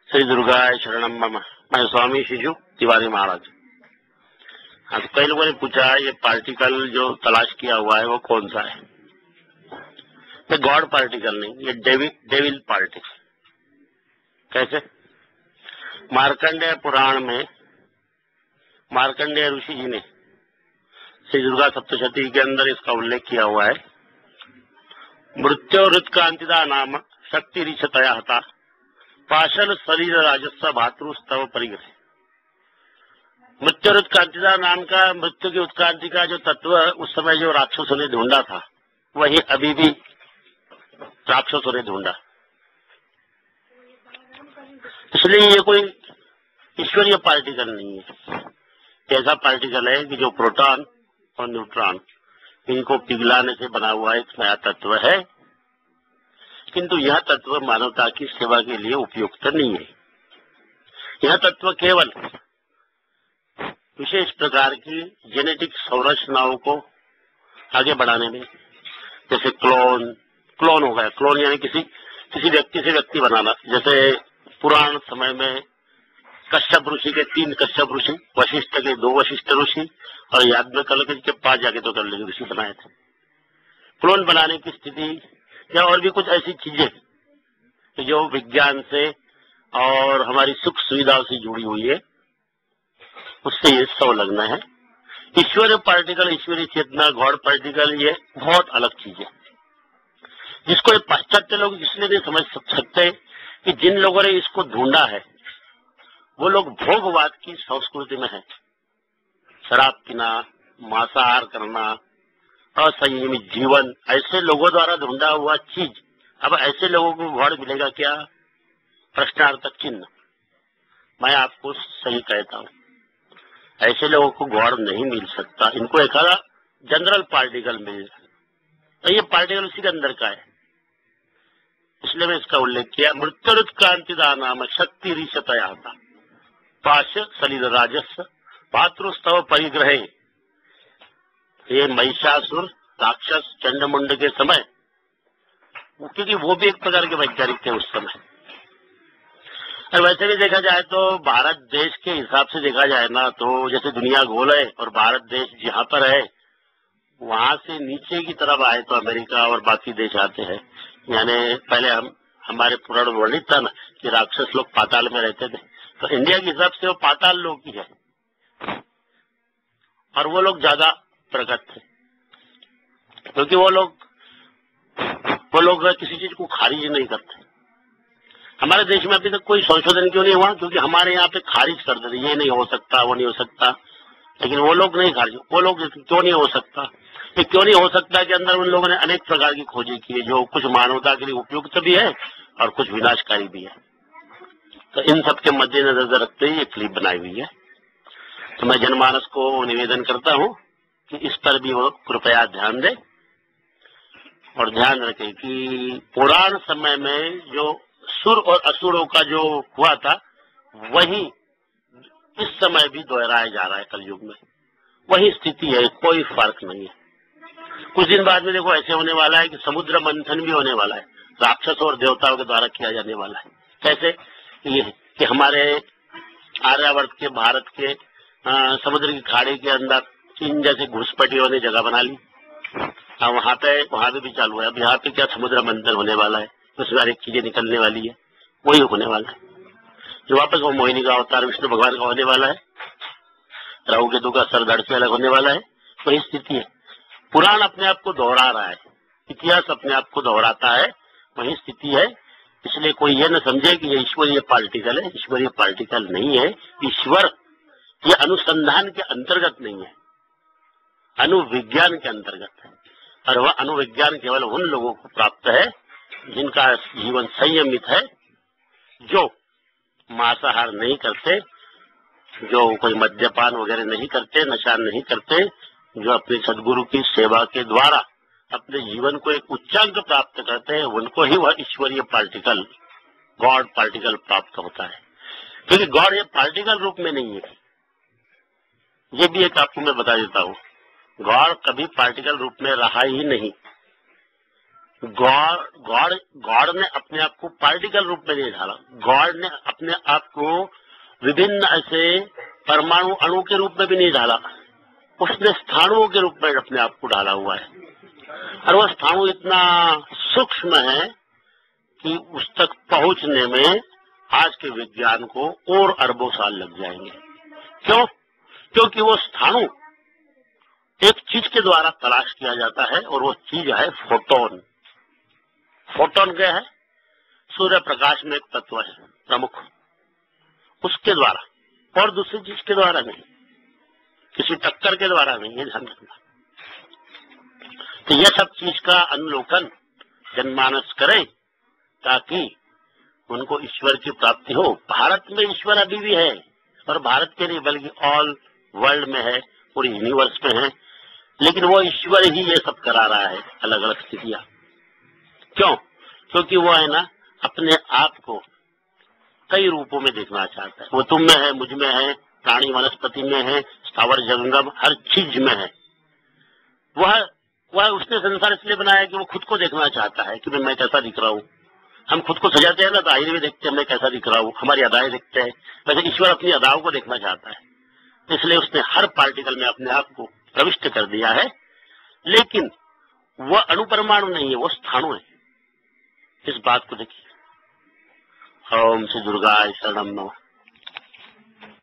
श्री दुर्गाय शरणम मम। मैं स्वामी शिशु तिवारी महाराज। हाँ, तो कई लोगों ने पूछा ये पार्टिकल जो तलाश किया हुआ है वो कौन सा है। ये गॉड पार्टिकल नहीं, ये डेविल पार्टिकल। कैसे? मार्कंडेय पुराण में मार्कंडेय ऋषि जी ने श्री दुर्गा सप्तशती के अंदर इसका उल्लेख किया हुआ है। मृत्यो हृत्कांतिदा नाम शक्ति ऋषतया हता पाशल शरीर राजस्व भातृस्तव परिग्रह। मृत्यु उत्क्रांतिदा नाम का, मृत्यु की उत्क्रांति का जो तत्व उस समय जो राक्षसों ने ढूंढा था वही अभी भी राक्षसों ने ढूंढा। इसलिए ये कोई ईश्वरीय पार्टिकल नहीं है। ऐसा पार्टिकल है कि जो प्रोटॉन और न्यूट्रॉन इनको पिघलाने से बना हुआ एक नया तत्व है, किंतु यह तत्व मानवता की सेवा के लिए उपयुक्त नहीं है। यह तत्व केवल विशेष प्रकार की जेनेटिक संरचनाओं को आगे बढ़ाने में, जैसे क्लोन हो गया, क्लोन यानी किसी व्यक्ति से व्यक्ति बनाना। जैसे पुराण समय में कश्यप ऋषि के 3 कश्यप ऋषि, वशिष्ठ के 2 वशिष्ठ ऋषि और याज्ञवल्क्य के 5 जाके तो ऋषि बनाए थे। क्लोन बनाने की स्थिति या और भी कुछ ऐसी चीजें जो विज्ञान से और हमारी सुख सुविधाओं से जुड़ी हुई है, उससे ये संलग्न है। ईश्वरीय पार्टिकल, ईश्वरीय चेतना, गॉड पार्टिकल, ये बहुत अलग चीज है, जिसको ये पाश्चात्य लोग इसलिए नहीं समझ सकते कि जिन लोगों ने इसको ढूंढा है वो लोग भोगवाद की संस्कृति में है। शराब पीना, मांसाहार करना, असंयमित जीवन, ऐसे लोगों द्वारा ढूंढा हुआ चीज। अब ऐसे लोगों को गॉड मिलेगा क्या? प्रश्नार्थक चिन्ह। मैं आपको सही कहता हूं, ऐसे लोगों को गॉड नहीं मिल सकता। इनको एक जनरल पार्टिकल मिल जाए, तो ये पार्टिकल उसी के अंदर का है। इसलिए मैं इसका उल्लेख किया। मृत्युत्क्रांतिदा नाम शक्ति ऋषतया था पाश शरीर राजस्व भातृस्तव परिग्रहे। ये महिषासुर राक्षस चंडमुंड के समय, क्योंकि वो भी एक प्रकार के वैज्ञानिक थे उस समय। और वैसे भी देखा जाए तो भारत देश के हिसाब से देखा जाए ना, तो जैसे दुनिया गोल है और भारत देश जहां पर है वहां से नीचे की तरफ आए तो अमेरिका और बाकी देश आते हैं। यानी पहले हमारे पुराण वर्णित था ना कि राक्षस लोग पाताल में रहते थे, तो इंडिया के हिसाब से वो पाताल लोग ही है और वो लोग ज्यादा प्रगत थे, क्योंकि वो लोग किसी चीज को खारिज नहीं करते। हमारे देश में अभी तक कोई संशोधन क्यों नहीं हुआ? क्योंकि हमारे यहाँ पे खारिज कर देते, ये नहीं हो सकता, वो नहीं हो सकता। लेकिन वो लोग नहीं खारिज, वो लोग क्यों नहीं हो सकता? ये क्यों नहीं हो सकता कि अंदर उन लोगों ने अनेक प्रकार की खोजें की है, जो कुछ मानवता के लिए उपयुक्त भी है और कुछ विनाशकारी भी है। तो इन सबके मद्देनजर रखते हुए ये क्लिप बनाई हुई है। तो मैं जनमानस को निवेदन करता हूं कि इस पर भी वो कृपया ध्यान दें और ध्यान रखें कि पुराण समय में जो सुर और असुरों का जो हुआ था वही इस समय भी दोहराया जा रहा है। कलयुग में वही स्थिति है, कोई फर्क नहीं है। कुछ दिन बाद में देखो ऐसे होने वाला है कि समुद्र मंथन भी होने वाला है, राक्षसों और देवताओं के द्वारा किया जाने वाला है। कैसे? ये कि हमारे आर्यावर्त के, भारत के समुद्र की खाड़ी के अंदर चीन जैसे घुसपैठियों ने जगह बना ली। वहां पे भी चालू है। अब यहाँ पे क्या समुद्र मंथन होने वाला है, उसमें अनेक चीजें निकलने वाली है, वही होने वाला है। जो वापस वो मोहिनी का अवतार विष्णु भगवान का होने वाला है, राहु केतु का सर धड़ से अलग होने वाला है, वही स्थिति है। पुराण अपने आप को दोहरा रहा है, इतिहास अपने आप को दोहराता है, वही स्थिति है। इसलिए कोई ये न समझे कि ये ईश्वरीय पार्टिकल है। ईश्वरीय पार्टिकल नहीं है। ईश्वर ये अनुसंधान के अंतर्गत नहीं है, अनुविज्ञान के अंतर्गत है। और वह अनुविज्ञान केवल उन लोगों को प्राप्त है जिनका जीवन संयमित है, जो मांसाहार नहीं करते, जो कोई मद्यपान वगैरह नहीं करते, नशा नहीं करते, जो अपने सदगुरु की सेवा के द्वारा अपने जीवन को एक उच्चांक प्राप्त करते हैं, उनको ही वह ईश्वरीय पार्टिकल, गॉड पार्टिकल प्राप्त होता है। क्योंकि गॉड ये पार्टिकल रूप में नहीं है। ये भी एक आपको मैं बता देता हूँ, गॉड कभी पार्टिकल रूप में रहा ही नहीं। गॉड ने अपने आप को पार्टिकल रूप में नहीं ढाला। गॉड ने अपने आप को विभिन्न ऐसे परमाणु अणु के रूप में भी नहीं ढाला, उसने स्थाणुओं के रूप में अपने आप को ढाला हुआ है। और वह स्थाणु इतना सूक्ष्म है कि उस तक पहुंचने में आज के विज्ञान को और अरबों साल लग जाएंगे। क्यों? क्योंकि वो स्थाणु एक चीज के द्वारा तलाश किया जाता है और वो चीज है फोटोन। फोटोन क्या है? सूर्य प्रकाश में एक तत्व है प्रमुख, उसके द्वारा, और दूसरी चीज के द्वारा नहीं, किसी टक्कर के द्वारा नहीं, ये ध्यान रखना। तो यह सब चीज का अवलोकन जनमानस करे ताकि उनको ईश्वर की प्राप्ति हो। भारत में ईश्वर अभी भी है, और भारत के नहीं बल्कि ऑल वर्ल्ड में है, पूरी यूनिवर्स में है, लेकिन वो ईश्वर ही ये सब करा रहा है, अलग अलग स्थितियां। क्यों? क्योंकि वो है ना अपने आप को कई रूपों में देखना चाहता है। वो तुम में है, मुझ में है, प्राणी वनस्पति में है, स्थावर जंगम हर चीज में है। वह उसने संसार इसलिए बनाया कि वो खुद को देखना चाहता है कि मैं कैसा दिख रहा हूँ। हम खुद को सजाते हैं ना, तो आईने में देखते हैं मैं कैसा दिख रहा हूँ, हमारी अदाएं देखते हैं। वैसे ईश्वर अपनी अदाओं को देखना चाहता है, इसलिए उसने हर पार्टिकल में अपने आप को प्रविष्ट कर दिया है। लेकिन वह अणुपरमाणु नहीं है, वो स्थाणु है। इस बात को देखिए। ओम श्री दुर्गाय शरणम नमः।